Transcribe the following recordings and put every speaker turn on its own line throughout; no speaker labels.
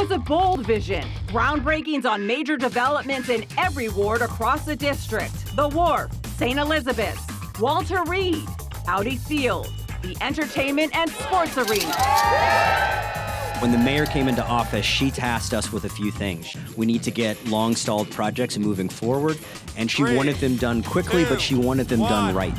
was a bold vision. Groundbreakings on major developments in every ward across the district. The Wharf, St. Elizabeth's, Walter Reed, Audi Field, the entertainment and sports arena.
When the mayor came into office, she tasked us with a few things. We need to get long-stalled projects moving forward, and she wanted them done quickly, but she wanted them done right.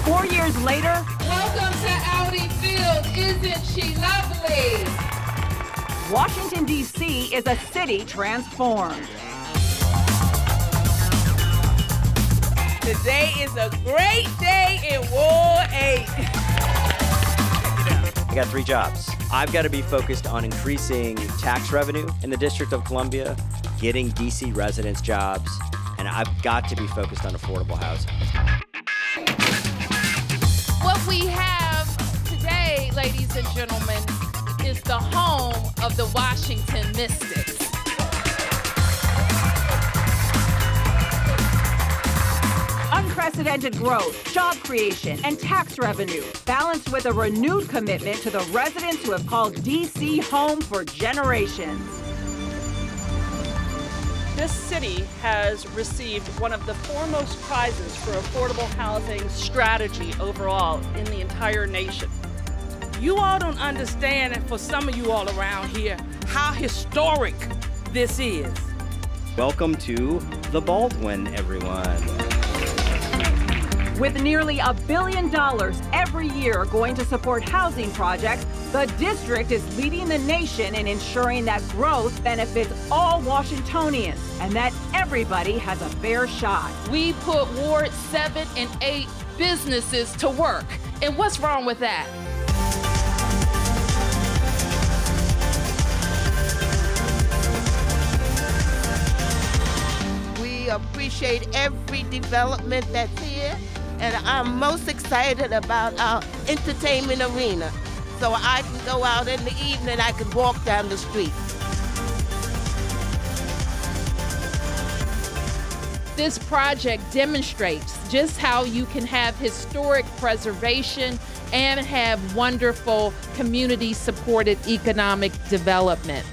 4 years later,
welcome to Audi Field. Isn't she lovely?
Washington, D.C. is a city transformed.
Today is a great day in Ward 8.
I got 3 jobs. I've got to be focused on increasing tax revenue in the District of Columbia, getting D.C. residents jobs, and I've got to be focused on affordable housing.
What we have today, ladies and gentlemen, is the home of the Washington Mystics.
Unprecedented growth, job creation, and tax revenue, balanced with a renewed commitment to the residents who have called D.C. home for generations.
This city has received one of the foremost prizes for affordable housing strategy overall in the entire nation.
You all don't understand, and for some of you all around here, how historic this is.
Welcome to the Baldwin, everyone.
With nearly $1 billion every year going to support housing projects, the district is leading the nation in ensuring that growth benefits all Washingtonians and that everybody has a fair shot.
We put Ward 7 and 8 businesses to work. And what's wrong with that?
We appreciate every development that's here. And I'm most excited about our entertainment arena. So I can go out in the evening, I can walk down the street.
This project demonstrates just how you can have historic preservation and have wonderful community-supported economic development.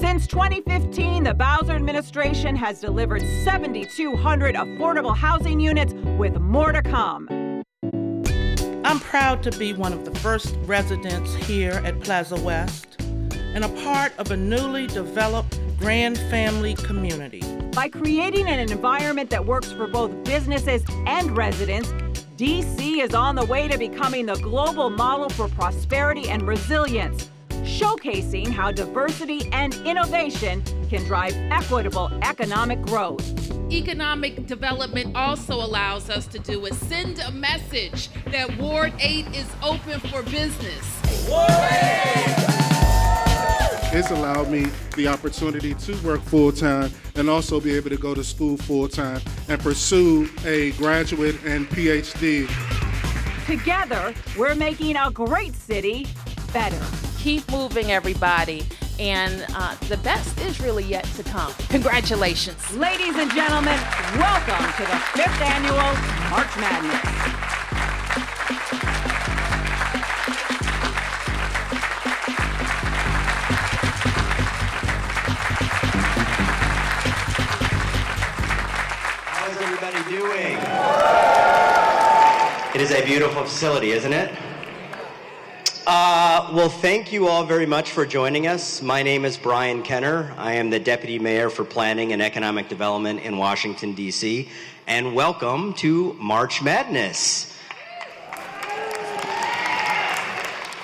Since 2015, the Bowser administration has delivered 7,200 affordable housing units with more to come.
I'm proud to be one of the first residents here at Plaza West and a part of a newly developed grand family community.
By creating an environment that works for both businesses and residents, D.C. is on the way to becoming the global model for prosperity and resilience, showcasing how diversity and innovation can drive equitable economic growth.
Economic development also allows us to send a message that Ward 8 is open for business.
Ward 8! It's allowed me the opportunity to work full-time and also be able to go to school full-time and pursue a graduate and PhD.
Together, we're making a great city better.
Keep moving, everybody. And the best is really yet to come. Congratulations.
Ladies and gentlemen, welcome to the 5th annual March Madness.
How's everybody doing? It is a beautiful facility, isn't it? Well, thank you all very much for joining us. My name is Brian Kenner. I am the Deputy Mayor for Planning and Economic Development in Washington, D.C. And welcome to March Madness.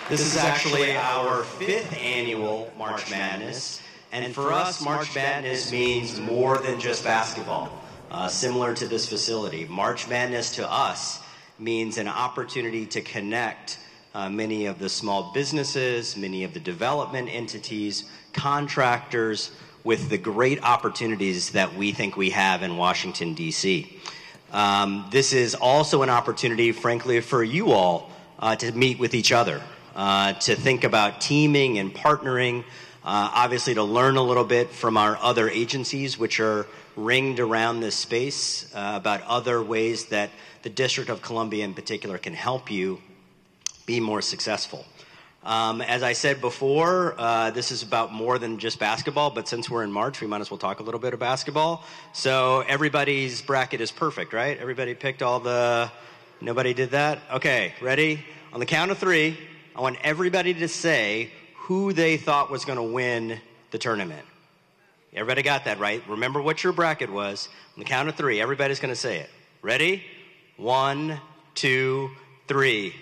This is actually our 5th annual March Madness. And for us, March Madness means more than just basketball. Similar to this facility, March Madness to us means an opportunity to connect many of the small businesses, many of the development entities, contractors, with the great opportunities that we think we have in Washington, D.C. This is also an opportunity, frankly, for you all to meet with each other, to think about teaming and partnering obviously to learn a little bit from our other agencies, which are ringed around this space, about other ways that the District of Columbia in particular can help you be more successful. As I said before, this is about more than just basketball, but since we're in March, we might as well talk a little bit of basketball. So everybody's bracket is perfect, right? Everybody picked all the... Nobody did that? Okay, ready? On the count of three, I want everybody to say who they thought was going to win the tournament. Everybody got that, right? Remember what your bracket was. On the count of three, everybody's going to say it. Ready? 1, 2, 3.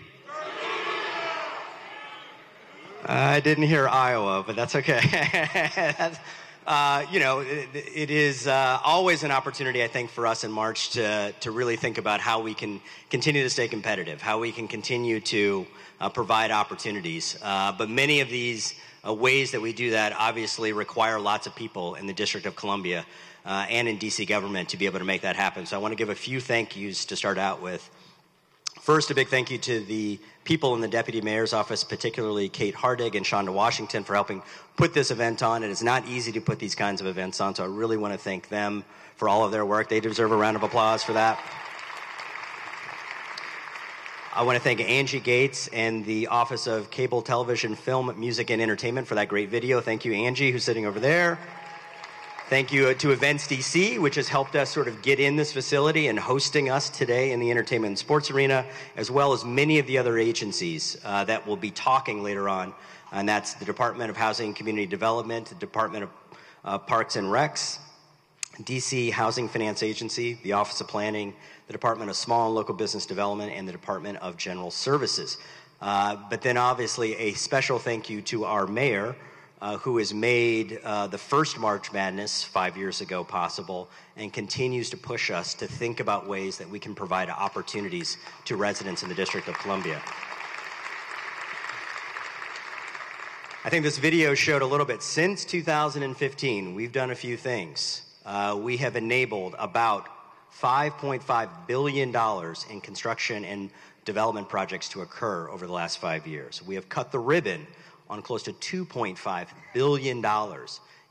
I didn't hear Iowa, but that's okay. It is always an opportunity, I think, for us in March to really think about how we can continue to stay competitive, how we can continue to provide opportunities. But many of these ways that we do that obviously require lots of people in the District of Columbia and in D.C. government to be able to make that happen. So I want to give a few thank yous to start out with. First, a big thank you to the people in the Deputy Mayor's office, particularly Kate Hardig and Shonda Washington, for helping put this event on. It is not easy to put these kinds of events on, so I really want to thank them for all of their work. They deserve a round of applause for that. I want to thank Angie Gates and the Office of Cable Television, Film, Music, and Entertainment for that great video. Thank you, Angie, who's sitting over there. Thank you to Events DC, which has helped us sort of get in this facility and hosting us today in the entertainment and sports arena, as well as many of the other agencies that will be talking later on. And that's the Department of Housing and Community Development, the Department of Parks and Recs, DC Housing Finance Agency, the Office of Planning, the Department of Small and Local Business Development, and the Department of General Services. But then obviously a special thank you to our mayor, who has made the first March Madness 5 years ago possible and continues to push us to think about ways that we can provide opportunities to residents in the District of Columbia. I think this video showed a little bit. Since 2015, we've done a few things. We have enabled about $5.5 billion in construction and development projects to occur over the last 5 years. We have cut the ribbon on close to $2.5 billion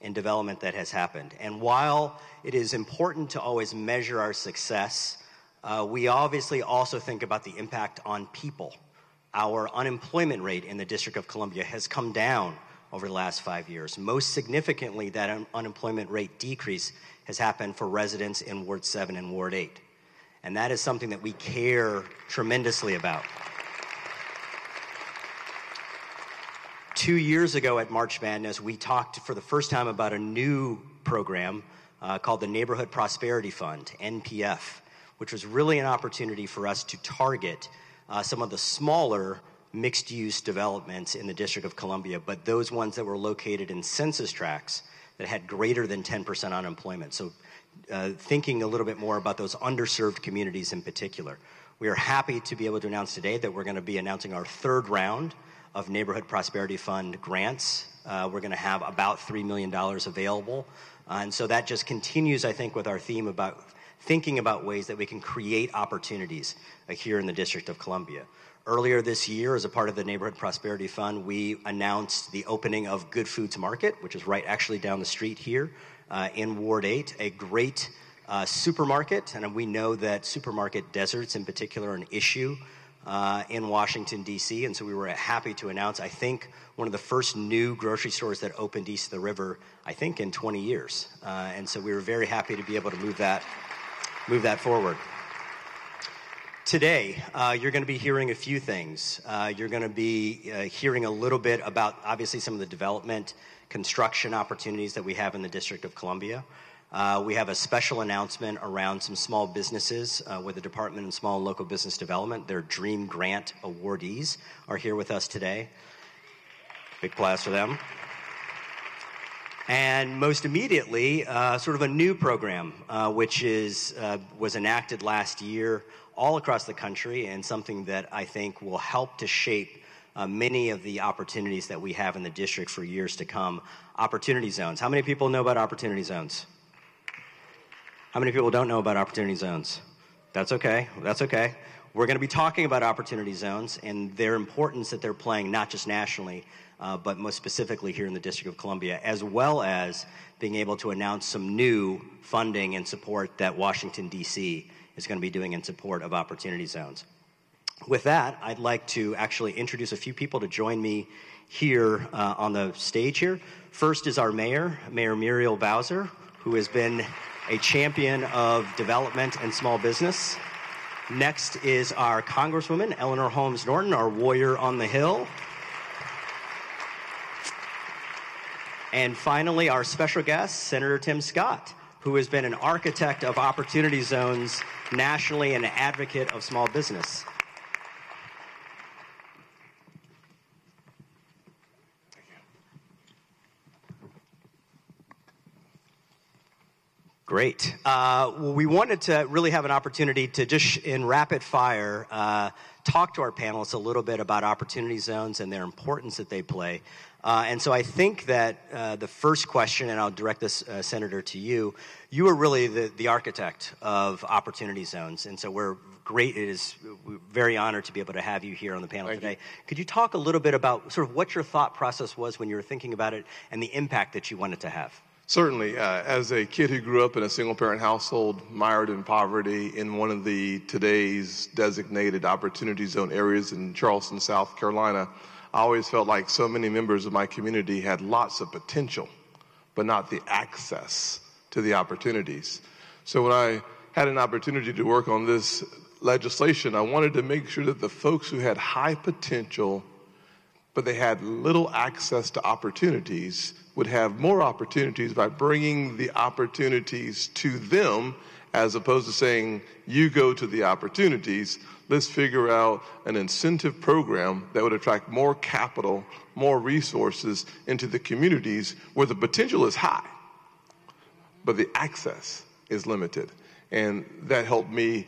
in development that has happened. And while it is important to always measure our success, we obviously also think about the impact on people. Our unemployment rate in the District of Columbia has come down over the last 5 years. Most significantly, that unemployment rate decrease has happened for residents in Ward 7 and Ward 8. And that is something that we care tremendously about. 2 years ago at March Madness, we talked for the first time about a new program called the Neighborhood Prosperity Fund, NPF, which was really an opportunity for us to target some of the smaller mixed-use developments in the District of Columbia, but those ones that were located in census tracts that had greater than 10% unemployment. So thinking a little bit more about those underserved communities in particular. We are happy to be able to announce today that we're going to be announcing our third round of Neighborhood Prosperity Fund grants. We're going to have about $3 million available. And so that just continues, I think, with our theme about thinking about ways that we can create opportunities here in the District of Columbia. Earlier this year, as a part of the Neighborhood Prosperity Fund, we announced the opening of Good Foods Market, which is right actually down the street here in Ward 8, a great supermarket. And we know that supermarket deserts in particular are an issue in Washington, D.C., and so we were happy to announce, I think, one of the first new grocery stores that opened east of the river, I think, in 20 years. And so we were very happy to be able to move that forward. Today, you're going to be hearing a few things. You're going to be hearing a little bit about, obviously, some of the development, construction opportunities that we have in the District of Columbia. We have a special announcement around some small businesses with the Department of Small and Local Business Development. Their Dream Grant awardees are here with us today. Big applause for them. And most immediately, sort of a new program, which was enacted last year all across the country, and something that I think will help to shape many of the opportunities that we have in the district for years to come. Opportunity zones. How many people know about opportunity zones? How many people don't know about opportunity zones? That's okay. That's okay. We're going to be talking about opportunity zones and their importance that they're playing not just nationally, but most specifically here in the District of Columbia, as well as being able to announce some new funding and support that Washington, D.C. is going to be doing in support of opportunity zones. With that, I'd like to actually introduce a few people to join me here on the stage here. First is our mayor, Mayor Muriel Bowser, who has been a champion of development and small business. Next is our Congresswoman Eleanor Holmes Norton, our warrior on the Hill. And finally, our special guest, Senator Tim Scott, who has been an architect of opportunity zones nationally and an advocate of small business. Great. Well, we wanted to really have an opportunity to just, in rapid fire, talk to our panelists a little bit about opportunity zones and their importance that they play. And so I think that the first question, and I'll direct this, Senator, to you, you are really the architect of opportunity zones. And so we're very honored to be able to have you here on the panel today. Could you talk a little bit about sort of what your thought process was when you were thinking about it and the impact that you wanted to have?
Certainly. As a kid who grew up in a single-parent household, mired in poverty in one of today's designated opportunity zone areas in Charleston, South Carolina, I always felt like so many members of my community had lots of potential, but not the access to the opportunities. So when I had an opportunity to work on this legislation, I wanted to make sure that the folks who had high potential, but they had little access to opportunities, would have more opportunities by bringing the opportunities to them, as opposed to saying, you go to the opportunities. Let's figure out an incentive program that would attract more capital, more resources into the communities where the potential is high, but the access is limited. And that helped me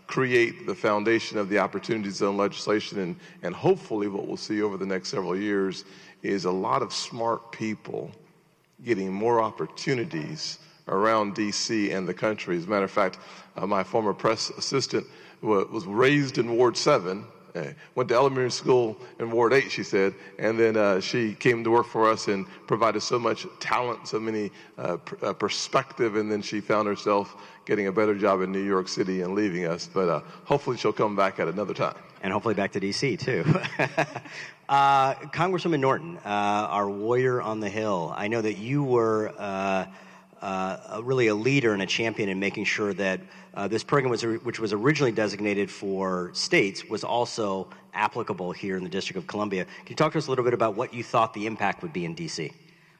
create the foundation of the opportunity zone legislation. And hopefully what we'll see over the next several years is a lot of smart people getting more opportunities around D.C. and the country. As a matter of fact, my former press assistant was raised in Ward 7, went to elementary school in Ward 8, she said, and then she came to work for us and provided so much talent, so many perspective, and then she found herself getting a better job in New York City and leaving us. But hopefully she'll come back at another time.
And hopefully back to D.C., too. Congresswoman Norton, our warrior on the Hill, I know that you were really a leader and a champion in making sure that this program, which was originally designated for states, was also applicable here in the District of Columbia. Can you talk to us a little bit about what you thought the impact would be in D.C.?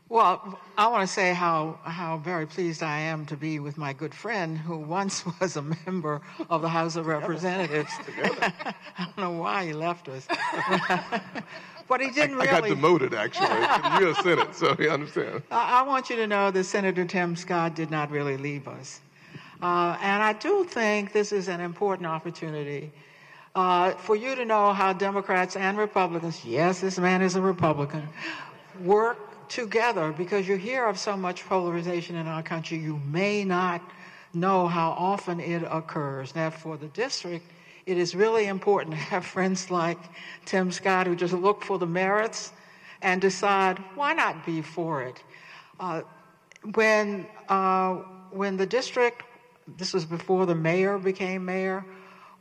Well, I want to say how very pleased I am to be with my good friend who once was a member of the House of Representatives. I don't know why he left us. But he didn't really.
I got demoted, actually, to the U.S. Senate, so you understand.
I want you to know that Senator Tim Scott did not really leave us. And I do think this is an important opportunity for you to know how Democrats and Republicans, yes, this man is a Republican, work together, because you hear of so much polarization in our country, you may not know how often it occurs. Now, for the district, it is really important to have friends like Tim Scott who just look for the merits and decide, why not be for it? When the district, this was before the mayor became mayor,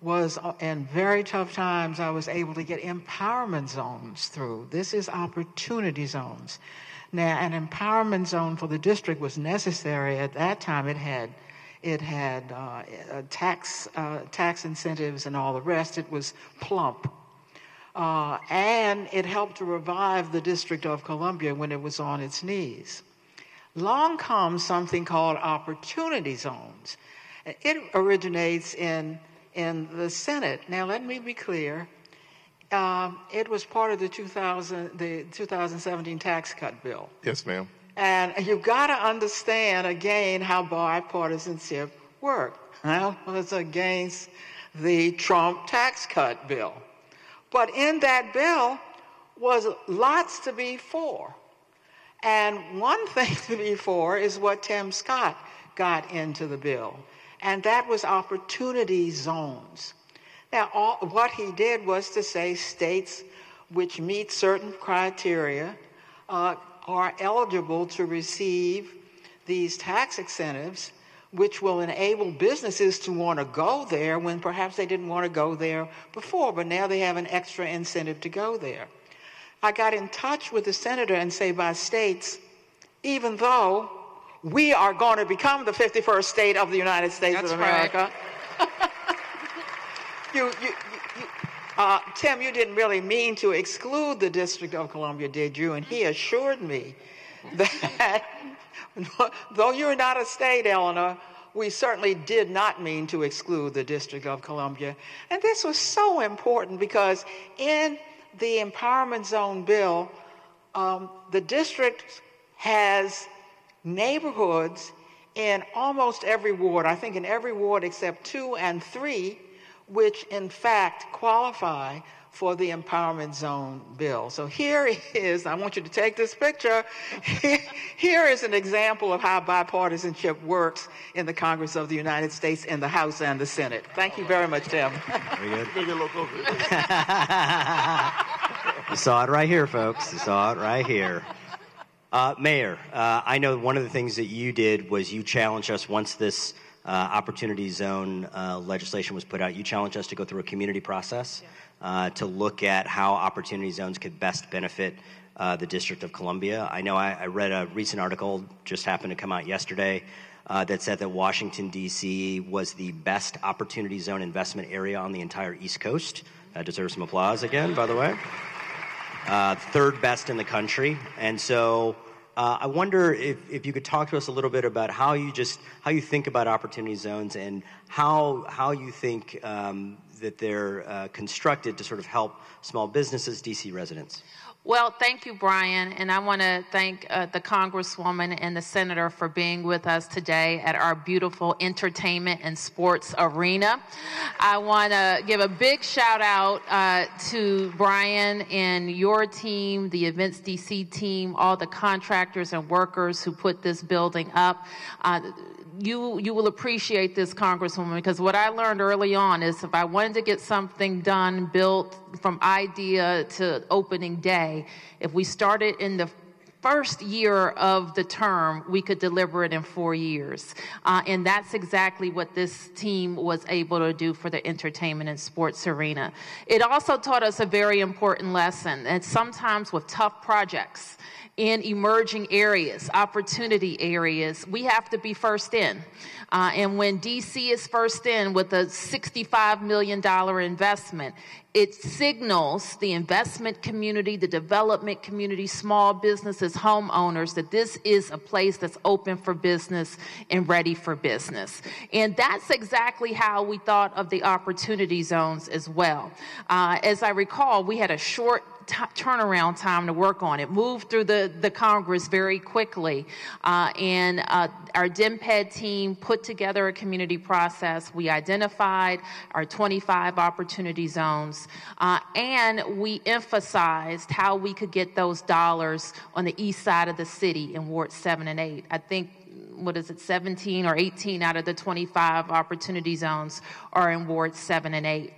was in very tough times, I was able to get empowerment zones through. This is opportunity zones. Now, an empowerment zone for the district was necessary at that time. It had tax incentives and all the rest. It was plump. And it helped to revive the District of Columbia when it was on its knees. Along comes something called opportunity zones. It originates in the Senate. Now, let me be clear. It was part of the 2017 tax cut bill.
Yes, ma'am.
And you've got to understand, again, how bipartisanship worked. Well, it was against the Trump tax cut bill. But in that bill was lots to be for. And one thing to be for is what Tim Scott got into the bill, and that was opportunity zones. Now, what he did was to say states which meet certain criteria are eligible to receive these tax incentives, which will enable businesses to want to go there when perhaps they didn't want to go there before, but now they have an extra incentive to go there. I got in touch with the senator and say, by states, even though we are going to become the 51st state of the United States of America. Right. Tim, you didn't really mean to exclude the District of Columbia, did you? And he assured me that though you're not a state, Eleanor, we certainly did not mean to exclude the District of Columbia. And this was so important because in the Empowerment Zone bill, the district has neighborhoods in almost every ward, I think in every ward except 2 and 3, which in fact qualify for the Empowerment Zone bill. So here is, I want you to take this picture. Here is an example of how bipartisanship works in the Congress of the United States, in the House and the Senate. Thank you very much, Tim.
Very good. You saw it right here, folks. You saw it right here. Mayor, I know one of the things that you did was you challenged us once this Opportunity Zone legislation was put out. You challenged us to go through a community process to look at how Opportunity Zones could best benefit the District of Columbia. I know I read a recent article, just happened to come out yesterday, that said that Washington, D.C. was the best Opportunity Zone investment area on the entire East Coast. That deserves some applause again, by the way. Third best in the country. And so I wonder if you could talk to us a little bit about how you think about Opportunity Zones and how you think that they're constructed to sort of help small businesses, D.C. residents.
Well, thank you, Brian, and I want to thank the Congresswoman and the Senator for being with us today at our beautiful entertainment and sports arena. I want to give a big shout out to Brian and your team, the Events DC team, all the contractors and workers who put this building up. You will appreciate this, Congresswoman, because what I learned early on is if I wanted to get something done, built from idea to opening day, if we started in the first year of the term, we could deliver it in 4 years. And that's exactly what this team was able to do for the entertainment and sports arena. It also taught us a very important lesson, that sometimes with tough projects, in emerging areas, opportunity areas, we have to be first in. And when DC is first in with a $65 million investment, it signals the investment community, the development community, small businesses, homeowners, that this is a place that's open for business and ready for business. And that's exactly how we thought of the Opportunity Zones as well. As I recall, we had a short turnaround time to work on it. Moved through the Congress very quickly. And our DMPED team put together a community process. We identified our 25 Opportunity Zones. And we emphasized how we could get those dollars on the east side of the city in Ward 7 and 8. I think, 17 or 18 out of the 25 Opportunity Zones are in Wards 7 and 8.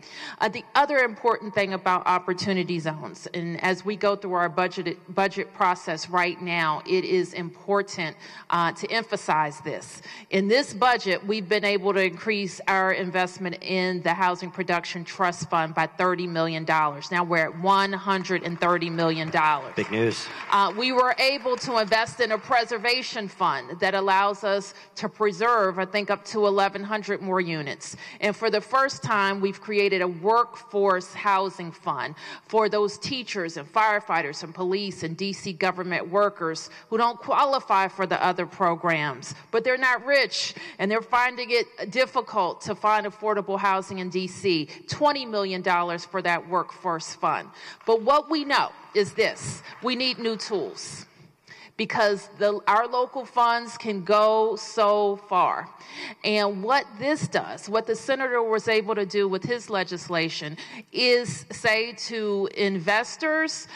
The other important thing about Opportunity Zones, and as we go through our budget process right now, it is important to emphasize this. In this budget, we've been able to increase our investment in the Housing Production Trust Fund by $30 million. Now we're at $130 million.
Big news.
We were able to invest in a preservation fund that allows us to preserve, I think, up to 1,100 more units. And for the first time, we've created a workforce housing fund for those teachers and firefighters and police and DC government workers who don't qualify for the other programs, but they're not rich and they're finding it difficult to find affordable housing in DC. $20 million for that workforce fund. But what we know is this: we need new tools, because our local funds can go so far. And what this does, what the senator was able to do with his legislation, is say to investors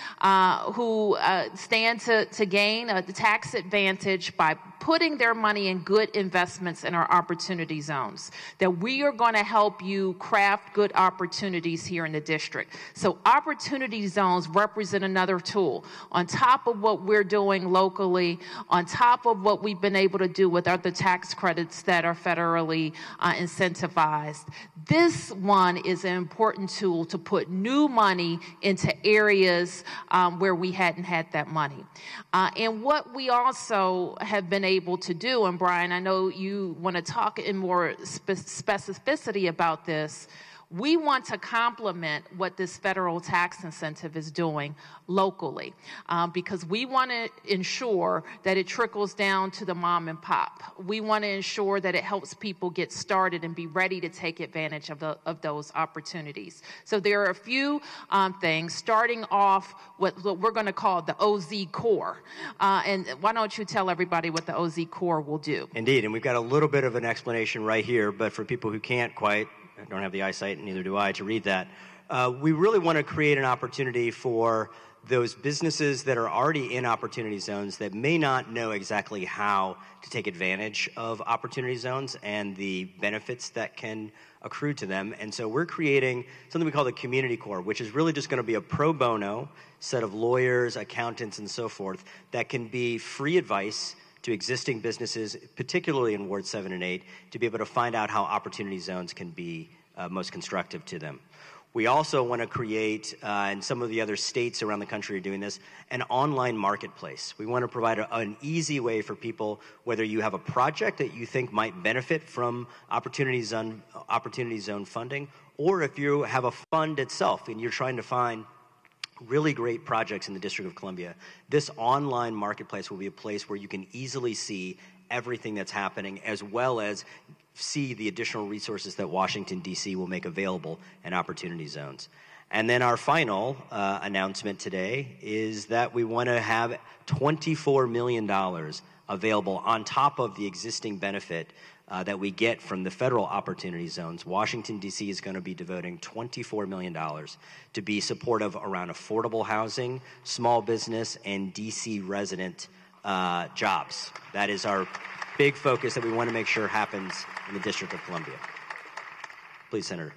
who stand to gain a tax advantage by putting their money in good investments in our opportunity zones, that we are going to help you craft good opportunities here in the district. So opportunity zones represent another tool on top of what we're doing locally, on top of what we've been able to do with other tax credits that are federally incentivized. This one is an important tool to put new money into areas where we hadn't had that money. And what we also have been able to do, and Brian, I know you want to talk in more specificity about this, we want to complement what this federal tax incentive is doing locally because we want to ensure that it trickles down to the mom and pop. We want to ensure that it helps people get started and be ready to take advantage of those opportunities. So there are a few things, starting off with what we're going to call the OZ Core. And why don't you tell everybody what the OZ Core will do?
Indeed, and we've got a little bit of an explanation right here, but for people who can't quite, don't have the eyesight, and neither do I, to read that. We really want to create an opportunity for those businesses that are already in opportunity zones that may not know exactly how to take advantage of opportunity zones and the benefits that can accrue to them. And so we're creating something we call the Community Core, which is really just going to be a pro bono set of lawyers, accountants, and so forth that can be free advice to existing businesses, particularly in Ward 7 and 8, to be able to find out how opportunity zones can be most constructive to them. We also want to create, and some of the other states around the country are doing this, an online marketplace. We want to provide an easy way for people, whether you have a project that you think might benefit from opportunity zone funding, or if you have a fund itself and you're trying to find really great projects in the District of Columbia, this online marketplace will be a place where you can easily see everything that's happening, as well as see the additional resources that Washington, D.C. will make available in opportunity zones. And then our final announcement today is that we want to have $24 million available on top of the existing benefit that we get from the federal opportunity zones. Washington, D.C. is going to be devoting $24 million to be supportive around affordable housing, small business, and D.C. resident jobs. That is our big focus that we want to make sure happens in the District of Columbia. Please, Senator.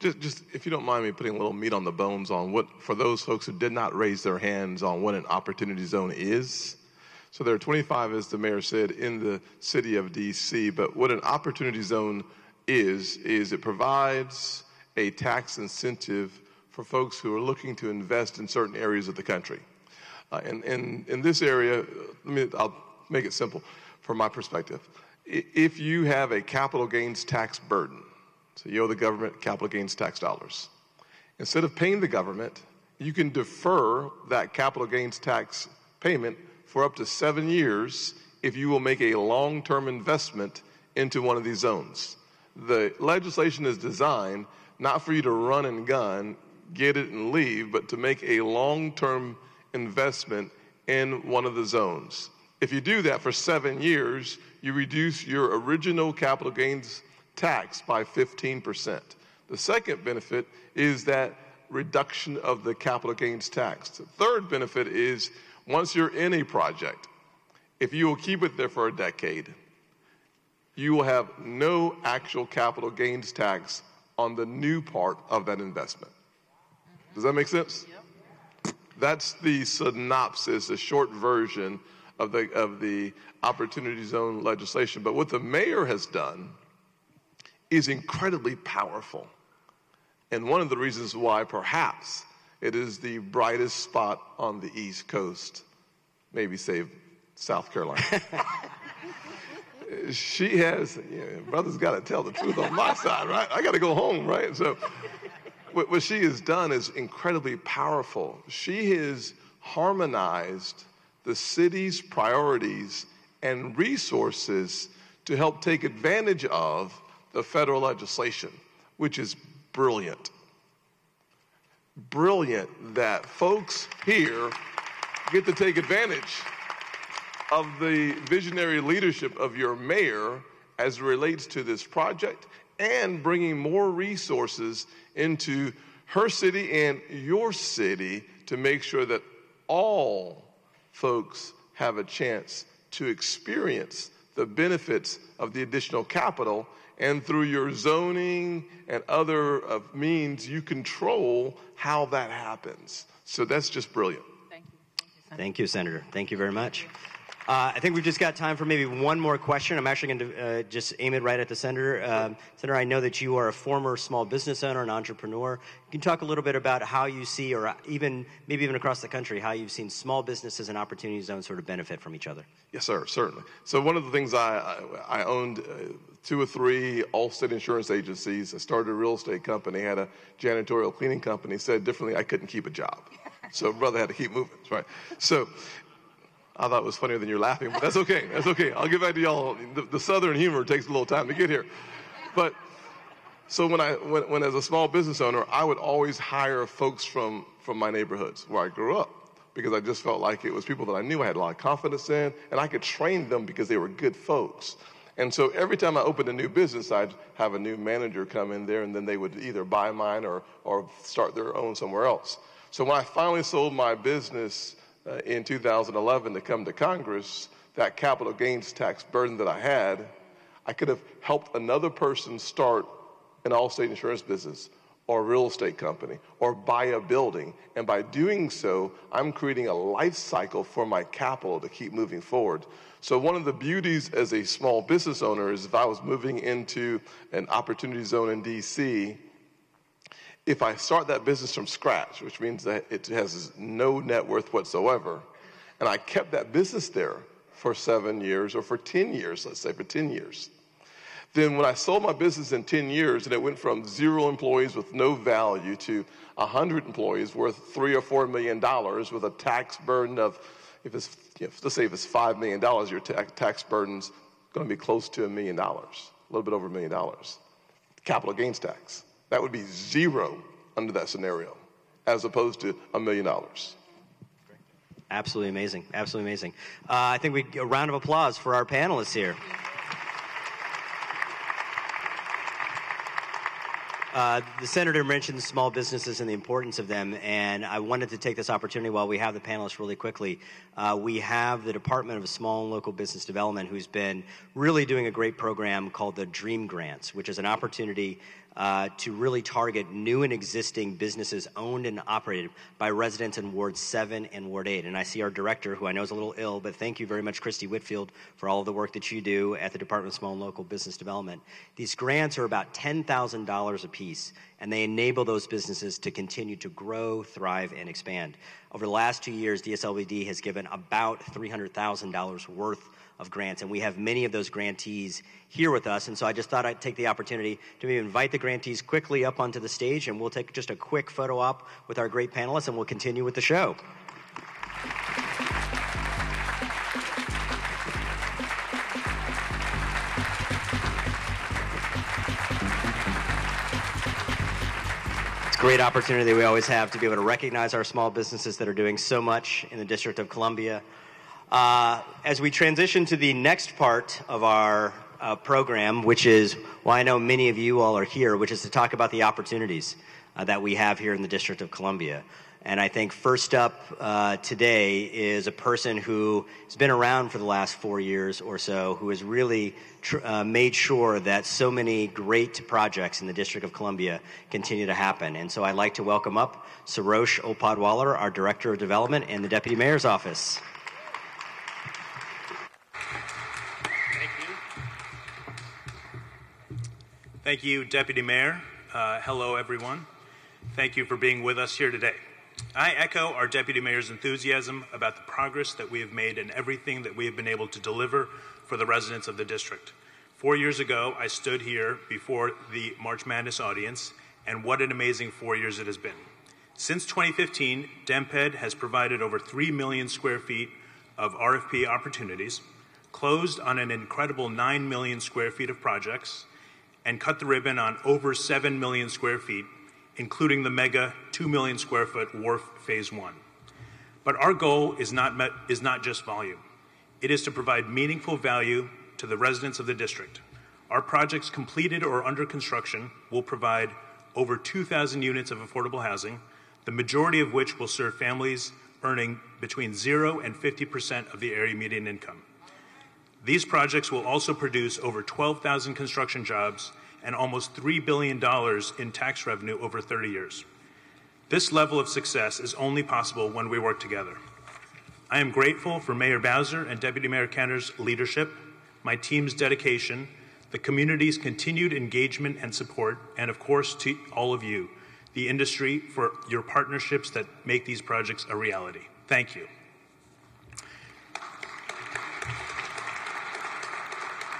Just if you don't mind me putting a little meat on the bones on what, for those folks who did not raise their hands on what an opportunity zone is. So there are 25, as the mayor said, in the city of D.C., but what an opportunity zone is it provides a tax incentive for folks who are looking to invest in certain areas of the country. And in this area, I'll make it simple from my perspective. If you have a capital gains tax burden, so you owe the government capital gains tax dollars, instead of paying the government, you can defer that capital gains tax payment for up to 7 years if you will make a long-term investment into one of these zones. The legislation is designed not for you to run and gun, get it and leave, but to make a long-term investment in one of the zones. If you do that for 7 years, you reduce your original capital gains tax by 15%. The second benefit is that reduction of the capital gains tax. The third benefit is once you're in a project, if you will keep it there for a decade, you will have no actual capital gains tax on the new part of that investment. Does that make sense? Yep. That's the synopsis, a short version of the opportunity zone legislation. But what the mayor has done is incredibly powerful. And one of the reasons why perhaps it is the brightest spot on the East Coast, maybe save South Carolina. She has, brother's got to tell the truth on my side, right? I got to go home, right? So what she has done is incredibly powerful. She has harmonized the city's priorities and resources to help take advantage of the federal legislation, which is brilliant. Brilliant that folks here get to take advantage of the visionary leadership of your mayor as it relates to this project and bringing more resources into her city and your city to make sure that all folks have a chance to experience the benefits of the additional capital, and through your zoning and other means, you control how that happens. So that's just brilliant.
Thank you, Senator. Thank you very much. I think we've just got time for maybe one more question. I'm actually going to just aim it right at the Senator. Senator, I know that you are a former small business owner and entrepreneur. Can you talk a little bit about how you see, or maybe even across the country, how you've seen small businesses and opportunity zones sort of benefit from each other?
Yes, sir, certainly. So one of the things I owned 2 or 3 all-state insurance agencies. I started a real estate company, had a janitorial cleaning company. Said differently, I couldn't keep a job. So brother had to keep moving, right? So I thought it was funnier than you're laughing, but that's okay. That's okay. I'll get back to y'all. The Southern humor takes a little time to get here. But so when as a small business owner, I would always hire folks from my neighborhoods where I grew up, because I just felt like it was people that I knew I had a lot of confidence in, and I could train them because they were good folks. And so every time I opened a new business, I'd have a new manager come in there, and then they would either buy mine or start their own somewhere else. So when I finally sold my business in 2011 to come to Congress, that capital gains tax burden that I had, I could have helped another person start an all-state insurance business or a real estate company or buy a building. And by doing so, I'm creating a life cycle for my capital to keep moving forward. So one of the beauties as a small business owner is if I was moving into an opportunity zone in D.C., if I start that business from scratch, which means that it has no net worth whatsoever, and I kept that business there for 7 years or for 10 years, let's say for 10 years, then when I sold my business in 10 years and it went from 0 employees with no value to 100 employees worth $3 or $4 million with a tax burden of, let's say if it's $5 million, your tax burden's going to be close to $1 million, a little bit over $1 million. Capital gains tax. That would be 0 under that scenario, as opposed to $1 million.
Absolutely amazing. Absolutely amazing. I think a round of applause for our panelists here. The Senator mentioned small businesses and the importance of them, and I wanted to take this opportunity while we have the panelists really quickly. We have the Department of Small and Local Business Development, who's been really doing a great program called the Dream Grants, which is an opportunity to really target new and existing businesses owned and operated by residents in Ward 7 and Ward 8. And I see our director, who I know is a little ill, but thank you very much, Christy Whitfield, for all of the work that you do at the Department of Small and Local Business Development. These grants are about $10,000 apiece, and they enable those businesses to continue to grow, thrive, and expand. Over the last 2 years, DSLBD has given about $300,000 worth of grants, and we have many of those grantees here with us, and so I just thought I'd take the opportunity to maybe invite the grantees quickly up onto the stage, and we'll take just a quick photo op with our great panelists, and we'll continue with the show. It's a great opportunity that we always have to be able to recognize our small businesses that are doing so much in the District of Columbia. As we transition to the next part of our program, which is why I know many of you all are here, which is to talk about the opportunities that we have here in the District of Columbia. And I think first up today is a person who has been around for the last 4 years or so, who has really made sure that so many great projects in the District of Columbia continue to happen. And so I'd like to welcome up Sarosh Opadwaller, our Director of Development in the Deputy Mayor's Office.
Thank you, Deputy Mayor. Hello, everyone. Thank you for being with us here today. I echo our Deputy Mayor's enthusiasm about the progress that we have made and everything that we have been able to deliver for the residents of the district. 4 years ago, I stood here before the March Madness audience, and what an amazing 4 years it has been. Since 2015, DMPED has provided over 3 million square feet of RFP opportunities, closed on an incredible 9 million square feet of projects, and cut the ribbon on over 7 million square feet, including the mega 2 million square foot wharf phase 1. But our goal is not just volume. It is to provide meaningful value to the residents of the district. Our projects completed or under construction will provide over 2,000 units of affordable housing, the majority of which will serve families earning between 0 and 50% of the area median income. These projects will also produce over 12,000 construction jobs and almost $3 billion in tax revenue over 30 years. This level of success is only possible when we work together. I am grateful for Mayor Bowser and Deputy Mayor Kenner's leadership, my team's dedication, the community's continued engagement and support, and of course to all of you, the industry, for your partnerships that make these projects a reality. Thank you.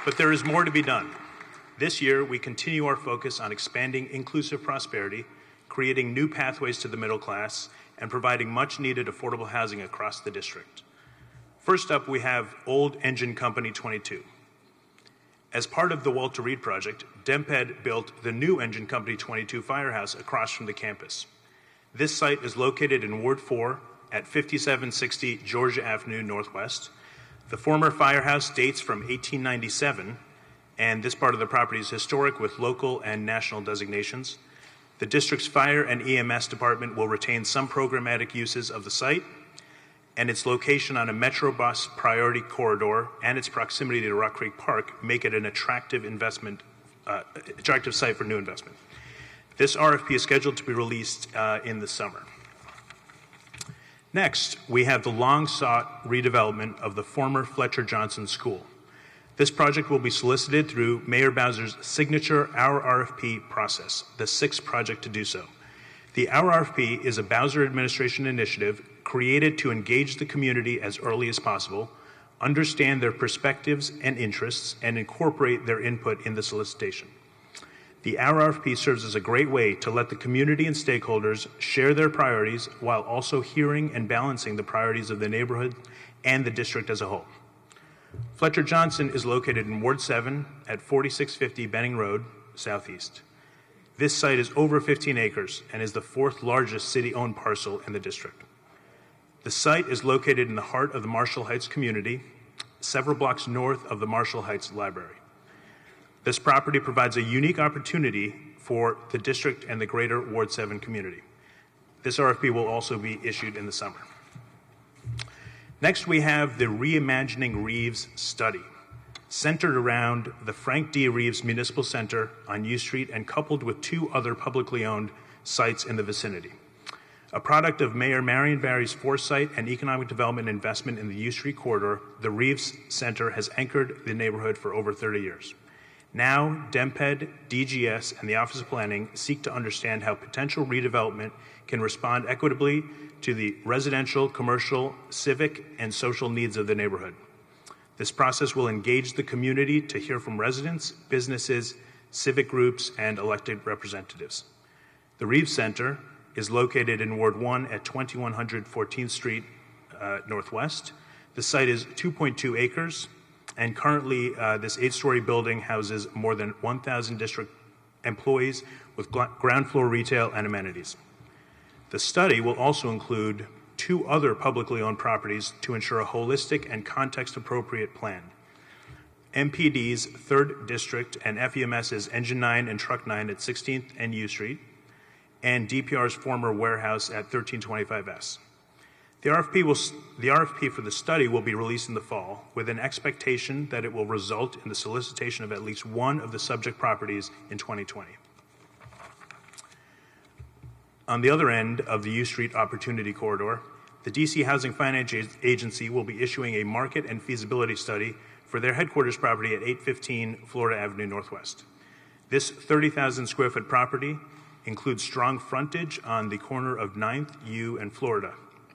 But there is more to be done. This year, we continue our focus on expanding inclusive prosperity, creating new pathways to the middle class, and providing much-needed affordable housing across the district. First up, we have Old Engine Company 22. As part of the Walter Reed project, DMPED built the new Engine Company 22 firehouse across from the campus. This site is located in Ward 4 at 5760 Georgia Avenue Northwest. The former firehouse dates from 1897, and this part of the property is historic with local and national designations. The district's fire and EMS department will retain some programmatic uses of the site, and its location on a Metrobus priority corridor and its proximity to Rock Creek Park make it an attractive site for new investment. This RFP is scheduled to be released in the summer. Next, we have the long-sought redevelopment of the former Fletcher Johnson School. This project will be solicited through Mayor Bowser's signature Our RFP process, the sixth project to do so. The Our RFP is a Bowser administration initiative created to engage the community as early as possible, understand their perspectives and interests, and incorporate their input in the solicitation. The Our RFP serves as a great way to let the community and stakeholders share their priorities while also hearing and balancing the priorities of the neighborhood and the district as a whole. Fletcher Johnson is located in Ward 7 at 4650 Benning Road, Southeast. This site is over 15 acres and is the fourth largest city-owned parcel in the district. The site is located in the heart of the Marshall Heights community, several blocks north of the Marshall Heights Library. This property provides a unique opportunity for the district and the greater Ward 7 community. This RFP will also be issued in the summer. Next, we have the Reimagining Reeves study, centered around the Frank D. Reeves Municipal Center on U Street and coupled with two other publicly owned sites in the vicinity. A product of Mayor Marion Barry's foresight and economic development investment in the U Street corridor, the Reeves Center has anchored the neighborhood for over 30 years. Now, DMPED, DGS, and the Office of Planning seek to understand how potential redevelopment can respond equitably to the residential, commercial, civic, and social needs of the neighborhood. This process will engage the community to hear from residents, businesses, civic groups, and elected representatives. The Reeves Center is located in Ward 1 at 2100 14th Street Northwest. The site is 2.2 acres, and currently this 8-story building houses more than 1,000 district employees with ground floor retail and amenities. The study will also include two other publicly owned properties to ensure a holistic and context-appropriate plan. MPD's 3rd District and FEMS's Engine 9 and Truck 9 at 16th and U Street, and DPR's former warehouse at 1325S. The RFP for the study will be released in the fall with an expectation that it will result in the solicitation of at least one of the subject properties in 2020. On the other end of the U Street Opportunity Corridor, the DC Housing Finance Agency will be issuing a market and feasibility study for their headquarters property at 815 Florida Avenue Northwest. This 30,000 square foot property includes strong frontage on the corner of 9th, U, and Florida.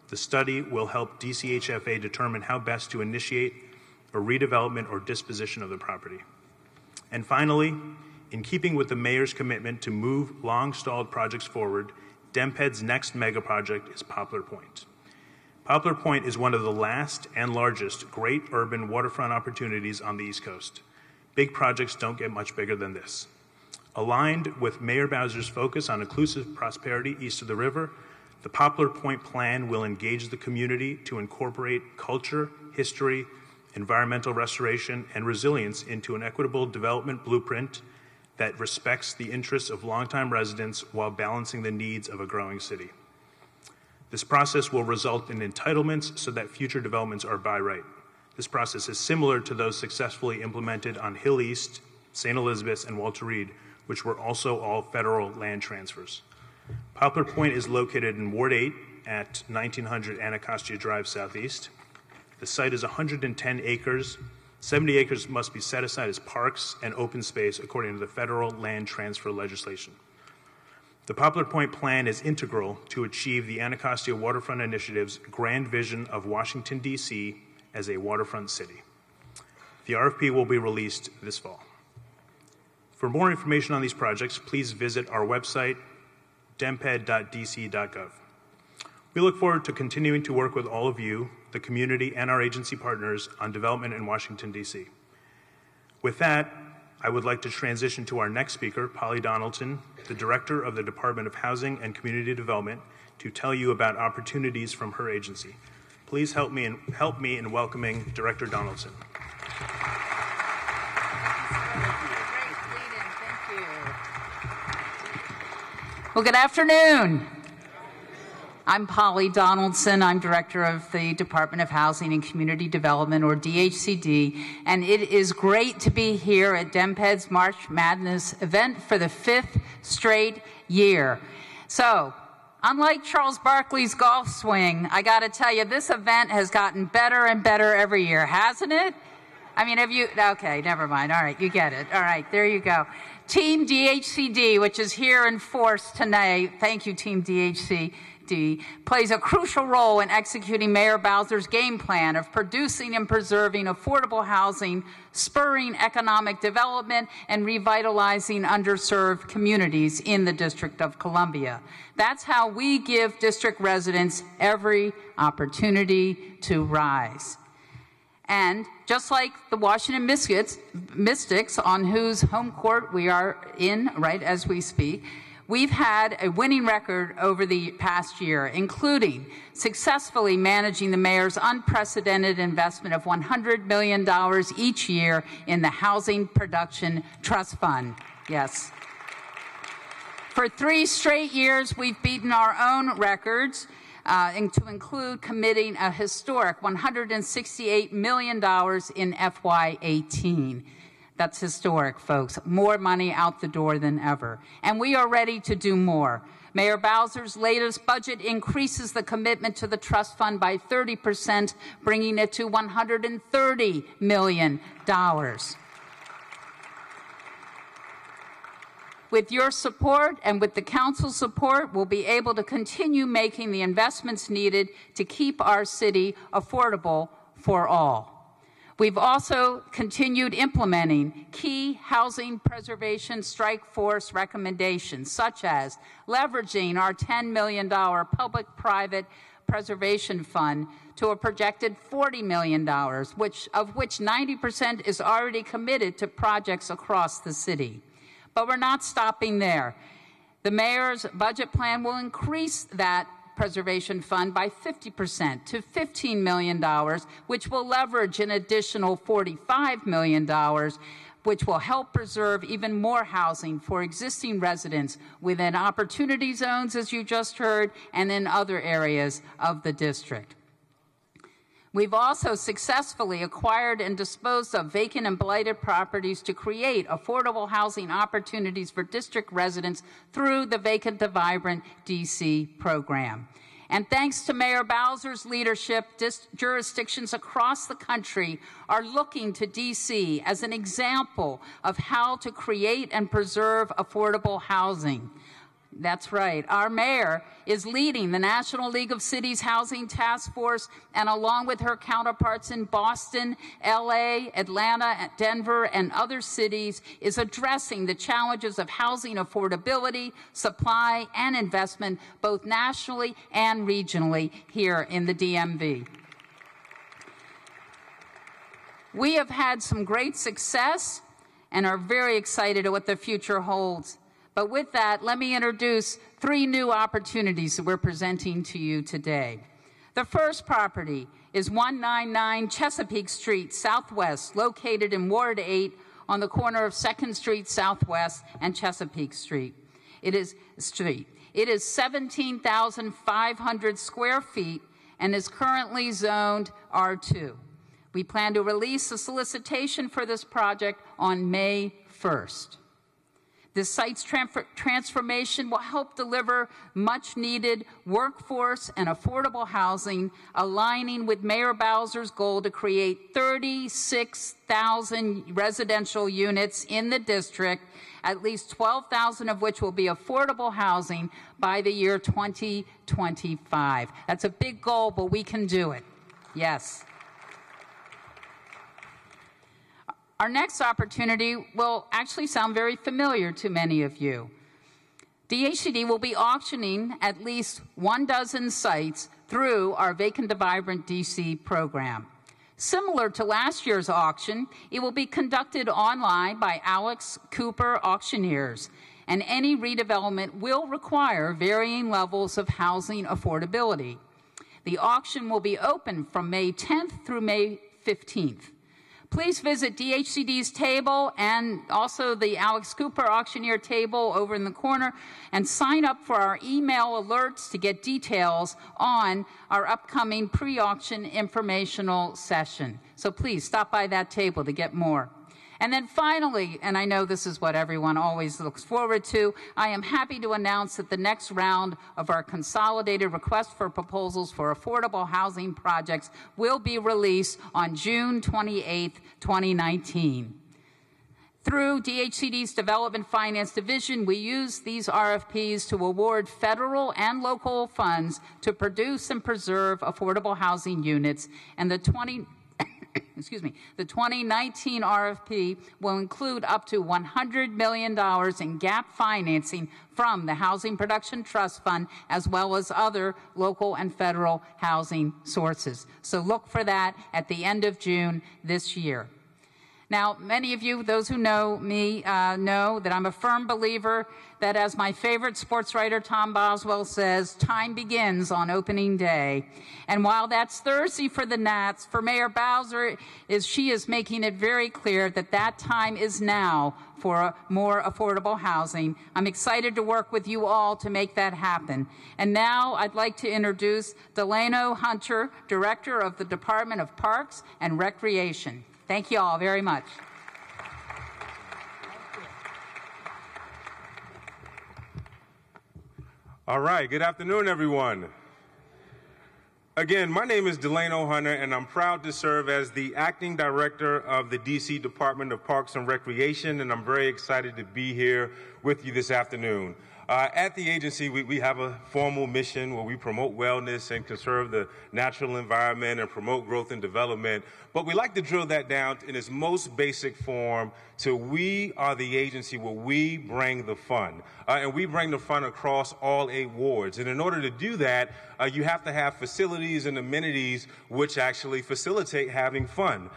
The study will help DCHFA determine how best to initiate a redevelopment or disposition of the property. And finally, in keeping with the mayor's commitment to move long-stalled projects forward, DMPED's next mega project is Poplar Point. Poplar Point is one of the last and largest great urban waterfront opportunities on the East Coast. Big projects don't get much bigger than this. Aligned with Mayor Bowser's focus on inclusive prosperity east of the river, the Poplar Point plan will engage the community to incorporate culture, history, environmental restoration, and resilience into an equitable development blueprint that respects the interests of longtime residents while balancing the needs of a growing city. This process will result in entitlements so that future developments are by right. This process is similar to those successfully implemented on Hill East, St. Elizabeth's, and Walter Reed, which were also all federal land transfers. Poplar Point is located in Ward 8 at 1900 Anacostia Drive Southeast. The site is 110 acres. 70 acres must be set aside as parks and open space according to the federal land transfer legislation. The Poplar Point plan is integral to achieve the Anacostia Waterfront Initiative's grand vision of Washington, D.C. as a waterfront city. The RFP will be released this fall. For more information on these projects, please visit our website, dmped.dc.gov. We look forward to continuing to work with all of you, the community, and our agency partners on development in Washington, D.C. With that, I would like to transition to our next speaker, Polly Donaldson, the Director of the Department of Housing and Community Development, to tell you about opportunities from her agency. Please help me in welcoming Director Donaldson.
Well, good afternoon. I'm Polly Donaldson. I'm Director of the Department of Housing and Community Development, or DHCD, and it is great to be here at DMPED's March Madness event for the 5th straight year. So, unlike Charles Barkley's golf swing, I got to tell you, this event has gotten better and better every year, hasn't it? I mean, have you, okay, never mind. All right, you get it. All right, there you go. Team DHCD, which is here in force tonight, thank you, Team DHCD, plays a crucial role in executing Mayor Bowser's game plan of producing and preserving affordable housing, spurring economic development, and revitalizing underserved communities in the District of Columbia. That's how we give district residents every opportunity to rise. And just like the Washington Mystics, on whose home court we are in right as we speak, we've had a winning record over the past year, including successfully managing the mayor's unprecedented investment of $100 million each year in the Housing Production Trust Fund. Yes. For 3 straight years, we've beaten our own records, to include committing a historic $168 million in FY18. That's historic, folks. More money out the door than ever. And we are ready to do more. Mayor Bowser's latest budget increases the commitment to the trust fund by 30%, bringing it to $130 million. With your support and with the council's support, we'll be able to continue making the investments needed to keep our city affordable for all. We've also continued implementing key housing preservation strike force recommendations, such as leveraging our $10 million public-private preservation fund to a projected $40 million, of which 90% is already committed to projects across the city. But we're not stopping there. The mayor's budget plan will increase that preservation fund by 50% to $15 million, which will leverage an additional $45 million, which will help preserve even more housing for existing residents within opportunity zones, as you just heard, and in other areas of the district. We've also successfully acquired and disposed of vacant and blighted properties to create affordable housing opportunities for district residents through the Vacant to Vibrant DC program. And thanks to Mayor Bowser's leadership, jurisdictions across the country are looking to DC as an example of how to create and preserve affordable housing. That's right. Our mayor is leading the National League of Cities Housing Task Force, and along with her counterparts in Boston, LA, Atlanta, Denver, and other cities, is addressing the challenges of housing affordability, supply, and investment, both nationally and regionally here in the DMV. We have had some great success and are very excited at what the future holds. But with that, let me introduce 3 new opportunities that we're presenting to you today. The first property is 199 Chesapeake Street Southwest, located in Ward 8 on the corner of 2nd Street Southwest and Chesapeake Street. It is 17,500 square feet and is currently zoned R2. We plan to release a solicitation for this project on May 1st. This site's transformation will help deliver much-needed workforce and affordable housing, aligning with Mayor Bowser's goal to create 36,000 residential units in the district, at least 12,000 of which will be affordable housing by the year 2025. That's a big goal, but we can do it. Yes. Our next opportunity will actually sound very familiar to many of you. DHCD will be auctioning at least 12 sites through our Vacant to Vibrant DC program. Similar to last year's auction, it will be conducted online by Alex Cooper auctioneers, and any redevelopment will require varying levels of housing affordability. The auction will be open from May 10th through May 15th. Please visit DHCD's table and also the Alex Cooper auctioneer table over in the corner and sign up for our email alerts to get details on our upcoming pre-auction informational session. So please stop by that table to get more. And then finally, and I know this is what everyone always looks forward to, I am happy to announce that the next round of our consolidated request for proposals for affordable housing projects will be released on June 28, 2019. Through DHCD's Development Finance Division, we use these RFPs to award federal and local funds to produce and preserve affordable housing units, and the 2019 RFP will include up to $100 million in gap financing from the Housing Production Trust Fund, as well as other local and federal housing sources. So look for that at the end of June this year. Now, many of you, those who know me, know that I'm a firm believer that, as my favorite sports writer Tom Boswell says, time begins on opening day. And while that's Thursday for the Nats, for Mayor Bowser, she is making it very clear that that time is now for more affordable housing. I'm excited to work with you all to make that happen. And now I'd like to introduce Delano Hunter, Director of the Department of Parks and Recreation. Thank you all very much.
All right, good afternoon, everyone. Again, my name is Delano Hunter, and I'm proud to serve as the Acting Director of the DC Department of Parks and Recreation, and I'm very excited to be here with you this afternoon. At the agency, we have a formal mission where we promote wellness and conserve the natural environment and promote growth and development. But we like to drill that down in its most basic form to we are the agency where we bring the fun. And we bring the fun across all 8 wards. And in order to do that, you have to have facilities and amenities which actually facilitate having fun.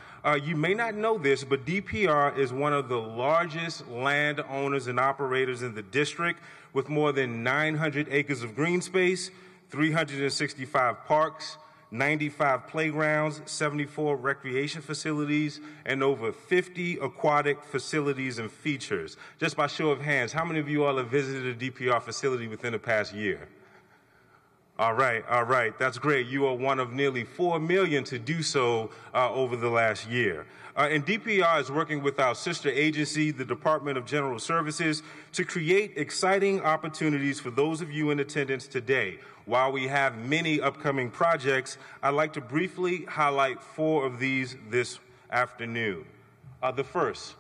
You may not know this, but DPR is one of the largest landowners and operators in the district, with more than 900 acres of green space, 365 parks, 95 playgrounds, 74 recreation facilities, and over 50 aquatic facilities and features. Just by show of hands, how many of you all have visited a DPR facility within the past year? All right, that's great. You are one of nearly 4 million to do so over the last year. And DPR is working with our sister agency, the Department of General Services, to create exciting opportunities for those of you in attendance today. While we have many upcoming projects, I'd like to briefly highlight 4 of these this afternoon. The first,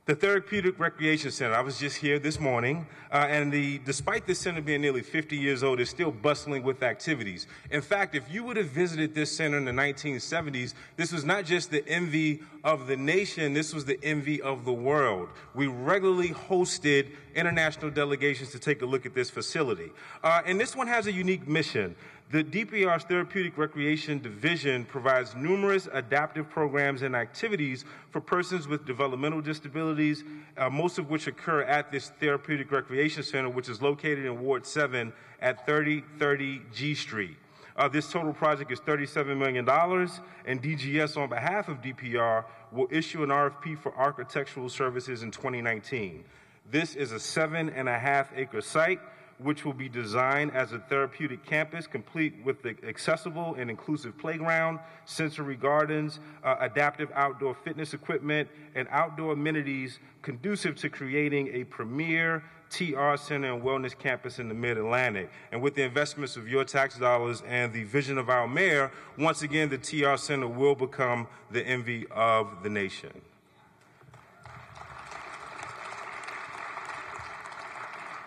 the Therapeutic Recreation Center. I was just here this morning, and despite this center being nearly 50 years old, it's still bustling with activities. In fact, if you would have visited this center in the 1970s, this was not just the envy of the nation, this was the envy of the world. We regularly hosted international delegations to take a look at this facility. And this one has a unique mission. The DPR's Therapeutic Recreation Division provides numerous adaptive programs and activities for persons with developmental disabilities, most of which occur at this Therapeutic Recreation Center, which is located in Ward 7 at 3030 G Street. This total project is $37 million, and DGS, on behalf of DPR, will issue an RFP for architectural services in 2019. This is a 7.5-acre site which will be designed as a therapeutic campus, complete with the accessible and inclusive playground, sensory gardens, adaptive outdoor fitness equipment, and outdoor amenities conducive to creating a premier TR Center and Wellness Campus in the Mid-Atlantic. And with the investments of your tax dollars and the vision of our mayor, once again, the TR Center will become the envy of the nation.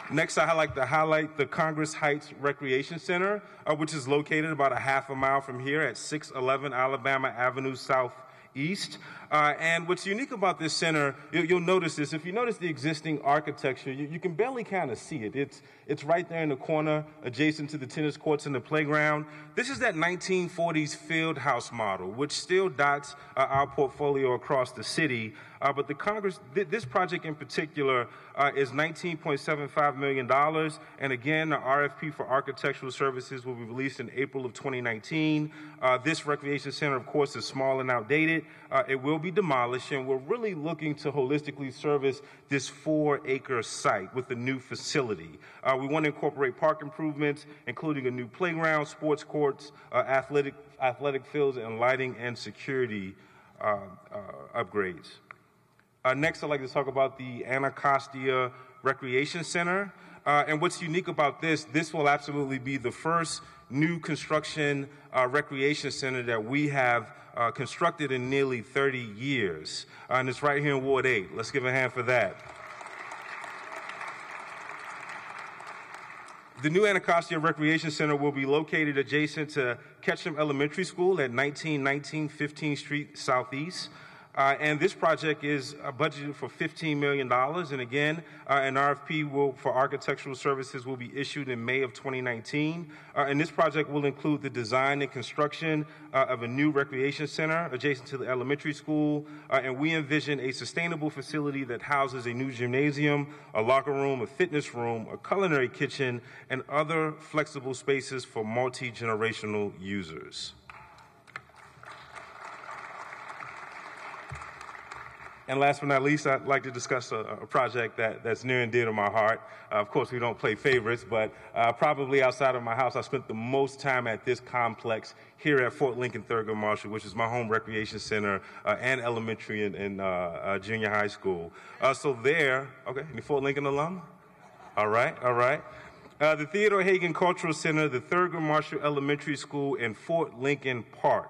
Next, I'd like to highlight the Congress Heights Recreation Center, which is located about a half a mile from here at 611 Alabama Avenue Southeast. And what's unique about this center, you'll notice this. If you notice the existing architecture, you can barely kind of see it. It's right there in the corner, adjacent to the tennis courts and the playground. This is that 1940s field house model, which still dots our portfolio across the city. But this project in particular is $19.75 million. And again, the RFP for architectural services will be released in April of 2019. This recreation center, of course, is small and outdated. It will be demolished, and we're really looking to holistically service this 4-acre site with a new facility. We want to incorporate park improvements, including a new playground, sports courts, athletic fields, and lighting and security upgrades. Next, I'd like to talk about the Anacostia Recreation Center. And what's unique about this will absolutely be the first new construction recreation center that we have constructed in nearly 30 years. And it's right here in Ward 8. Let's give a hand for that. The new Anacostia Recreation Center will be located adjacent to Ketchum Elementary School at 1919 15th Street Southeast. And this project is budgeted for $15 million. And again, an RFP for architectural services will be issued in May of 2019. And this project will include the design and construction of a new recreation center adjacent to the elementary school. And we envision a sustainable facility that houses a new gymnasium, a locker room, a fitness room, a culinary kitchen, and other flexible spaces for multi-generational users. And last but not least, I'd like to discuss a project that's near and dear to my heart. Of course, we don't play favorites, but probably outside of my house, I spent the most time at this complex here at Fort Lincoln Thurgood Marshall, which is my home recreation center and elementary and junior high school. So there, okay, any Fort Lincoln alum? All right. The Theodore Hagen Cultural Center, the Thurgood Marshall Elementary School, and Fort Lincoln Park.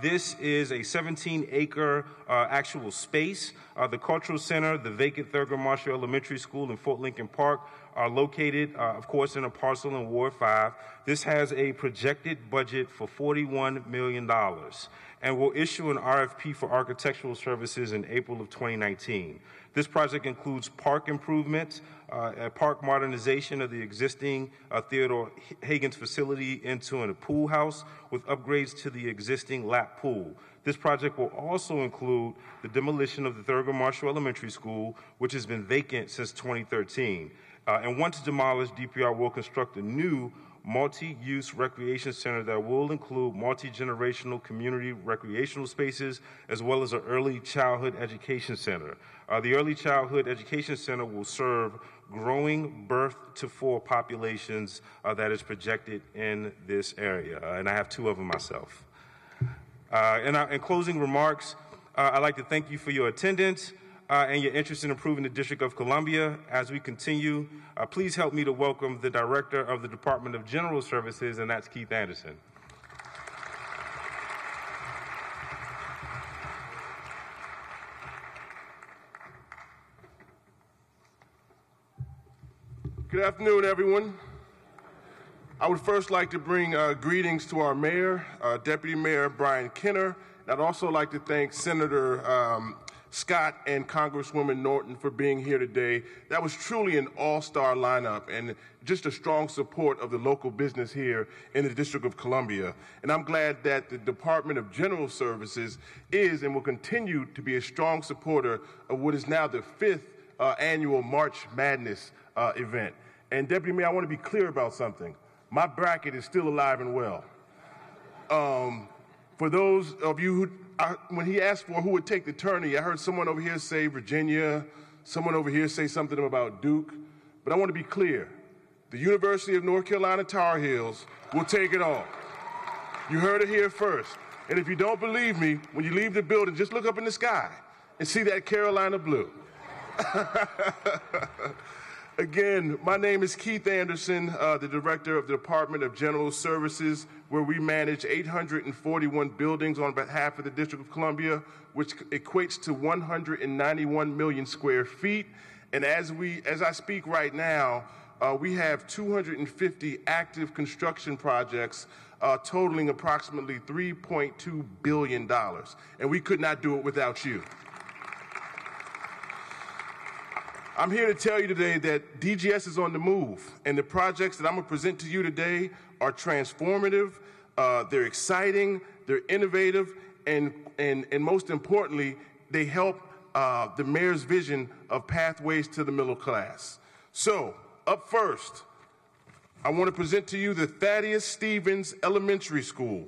This is a 17-acre actual space. The Cultural Center, the vacant Thurgood Marshall Elementary School, and Fort Lincoln Park are located, of course, in a parcel in Ward 5. This has a projected budget for $41 million and will issue an RFP for architectural services in April of 2019. This project includes park improvements, a park modernization of the existing Theodore Hagen's facility into a pool house with upgrades to the existing lap pool. This project will also include the demolition of the Thurgood Marshall Elementary School, which has been vacant since 2013. And once demolished, DPR will construct a new multi-use recreation center that will include multi-generational community recreational spaces, as well as an early childhood education center. The Early Childhood Education Center will serve growing birth to 4 populations that is projected in this area, and I have 2 of them myself. In closing remarks, I'd like to thank you for your attendance and your interest in improving the District of Columbia. As we continue, please help me to welcome the Director of the Department of General Services, and that's Keith Anderson.
Good afternoon, everyone. I would first like to bring greetings to our Mayor, Deputy Mayor Brian Kenner. And I'd also like to thank Senator Scott and Congresswoman Norton for being here today. That was truly an all-star lineup and just a strong support of the local business here in the District of Columbia. And I'm glad that the Department of General Services is and will continue to be a strong supporter of what is now the 5th annual March Madness event. And Deputy Mayor, I want to be clear about something. My bracket is still alive and well. For those of you who, when he asked for who would take the tourney, I heard someone over here say Virginia, someone over here say something about Duke, but I want to be clear. The University of North Carolina Tar Heels will take it all. You heard it here first. And if you don't believe me, when you leave the building, just look up in the sky and see that Carolina blue. Again, my name is Keith Anderson, the Director of the Department of General Services, where we manage 841 buildings on behalf of the District of Columbia, which equates to 191 million square feet. And as I speak right now, we have 250 active construction projects totaling approximately $3.2 billion. And we could not do it without you. I'm here to tell you today that DGS is on the move, and the projects that I'm going to present to you today are transformative, they're exciting, they're innovative, and most importantly, they help the mayor's vision of pathways to the middle class. So, up first, I want to present to you the Thaddeus Stevens Elementary School.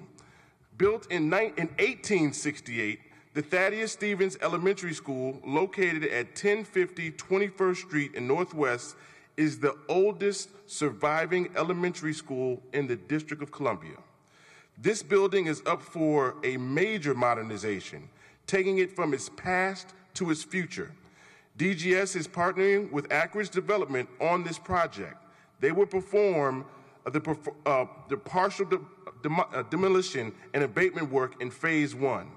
Built in 1868, the Thaddeus Stevens Elementary School, located at 1050 21st Street in Northwest, is the oldest surviving elementary school in the District of Columbia. This building is up for a major modernization, taking it from its past to its future. DGS is partnering with Ackridge Development on this project. They will perform the partial demolition and abatement work in Phase 1.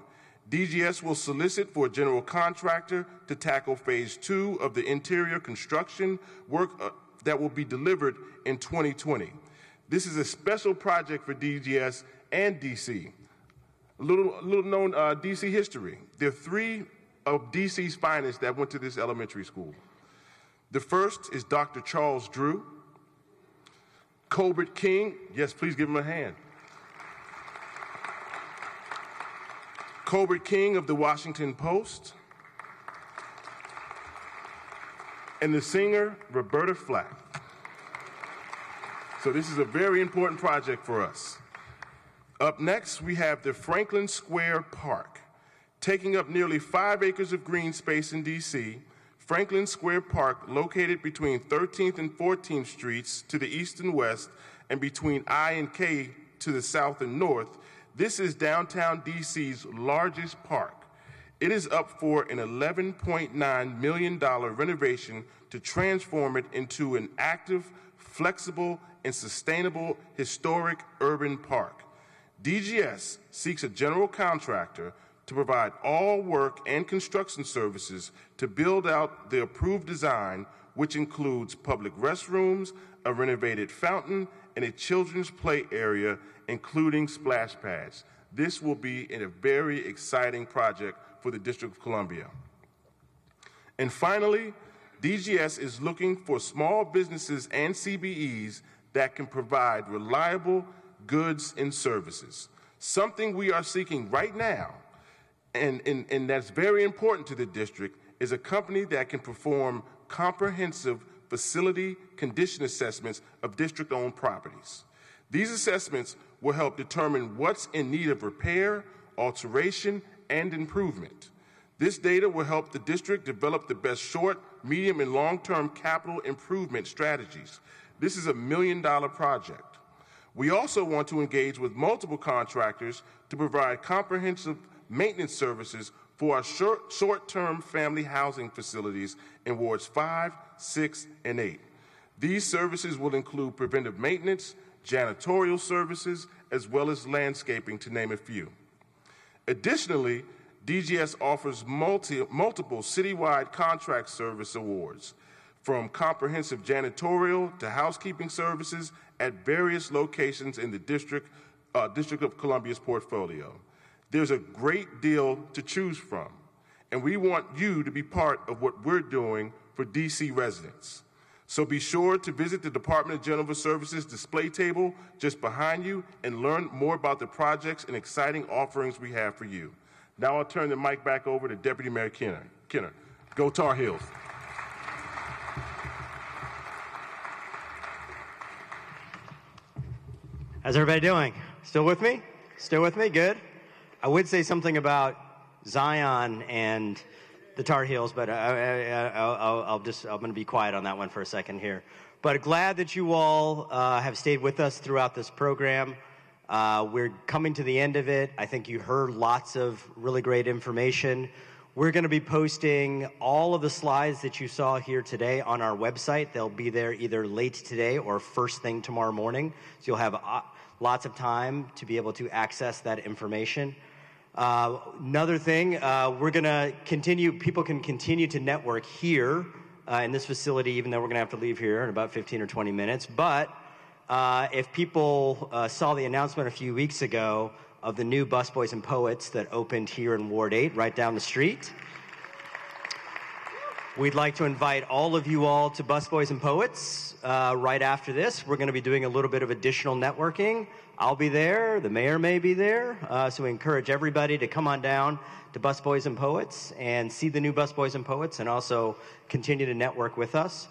DGS will solicit for a general contractor to tackle Phase 2 of the interior construction work that will be delivered in 2020. This is a special project for DGS and DC. A little known DC history. There are three of DC's finest that went to this elementary school. The first is Dr. Charles Drew, Colbert King, yes, please give him a hand. Colbert King of the Washington Post, and the singer Roberta Flack. So this is a very important project for us. Up next, we have the Franklin Square Park. Taking up nearly 5 acres of green space in D.C., Franklin Square Park, located between 13th and 14th Streets to the east and west, and between I and K to the south and north, this is downtown D.C.'s largest park. It is up for an $11.9 million renovation to transform it into an active, flexible, and sustainable historic urban park. DGS seeks a general contractor to provide all work and construction services to build out the approved design, which includes public restrooms, a renovated fountain, and a children's play area, including splash pads. This will be a very exciting project for the District of Columbia. And finally, DGS is looking for small businesses and CBEs that can provide reliable goods and services. Something we are seeking right now, and that's very important to the district, is a company that can perform comprehensive facility condition assessments of district-owned properties. These assessments will help determine what's in need of repair, alteration, and improvement. This data will help the district develop the best short, medium, and long-term capital improvement strategies. This is a $1 million project. We also want to engage with multiple contractors to provide comprehensive maintenance services for our short-term family housing facilities in wards 5, 6, and 8. These services will include preventive maintenance, janitorial services, as well as landscaping, to name a few. Additionally, DGS offers multiple citywide contract service awards, from comprehensive janitorial to housekeeping services at various locations in the District of Columbia's portfolio. There's a great deal to choose from, and we want you to be part of what we're doing for DC residents. So be sure to visit the Department of General Services display table just behind you and learn more about the projects and exciting offerings we have for you. Now I'll turn the mic back over to Deputy Mayor Kinner. Go Tar Heels.
How's everybody doing? Still with me? Still with me? Good. I would say something about Zion and the Tar Heels, but I'm going to be quiet on that one for a second here. But glad that you all have stayed with us throughout this program. We're coming to the end of it. I think you heard lots of really great information. We're going to be posting all of the slides that you saw here today on our website. They'll be there either late today or first thing tomorrow morning. So you'll have lots of time to be able to access that information. Another thing, we're going to continue, people can continue to network here in this facility, even though we're going to have to leave here in about 15 or 20 minutes. But if people saw the announcement a few weeks ago of the new Busboys and Poets that opened here in Ward 8, right down the street, we'd like to invite all of you all to Busboys and Poets right after this. We're going to be doing a little bit of additional networking. I'll be there. The mayor may be there. So we encourage everybody to come on down to Busboys and Poets and see the new Busboys and Poets and also continue to network with us.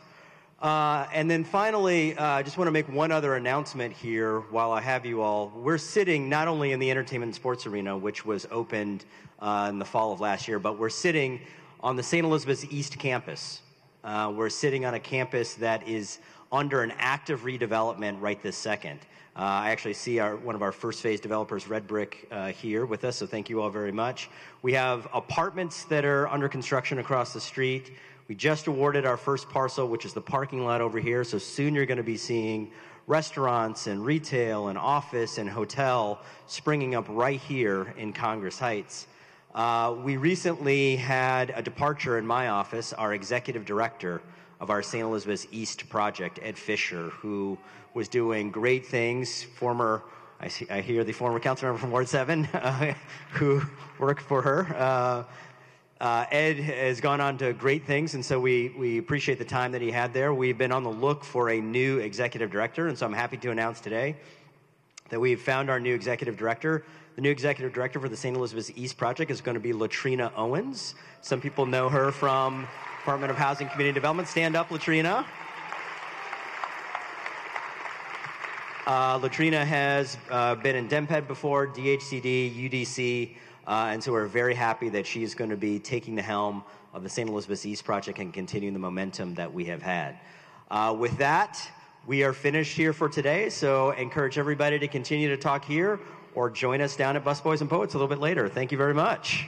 And then finally, I just want to make one other announcement here while I have you all. We're sitting not only in the entertainment and sports arena, which was opened in the fall of last year, but we're sitting on the St. Elizabeth's East campus. We're sitting on a campus that is under an active redevelopment right this second. I actually see one of our first phase developers, Red Brick, here with us, so thank you all very much. We have apartments that are under construction across the street. We just awarded our first parcel, which is the parking lot over here, so soon you're going to be seeing restaurants and retail and office and hotel springing up right here in Congress Heights. We recently had a departure in my office, our executive director of our St. Elizabeth's East project, Ed Fisher, who was doing great things, I hear the former council member from Ward 7 who worked for her. Ed has gone on to great things, and so we appreciate the time that he had there. We've been on the look for a new executive director, and so I'm happy to announce today that we've found our new executive director. The new executive director for the St. Elizabeth's East project is going to be Latrina Owens. Some people know her from Department of Housing and Community Development. Stand up, Latrina. Latrina has been in DMPED before, DHCD, UDC, and so we're very happy that she is going to be taking the helm of the St. Elizabeth's East project and continuing the momentum that we have had. With that, we are finished here for today, so encourage everybody to continue to talk here or join us down at Busboys and Poets a little bit later. Thank you very much.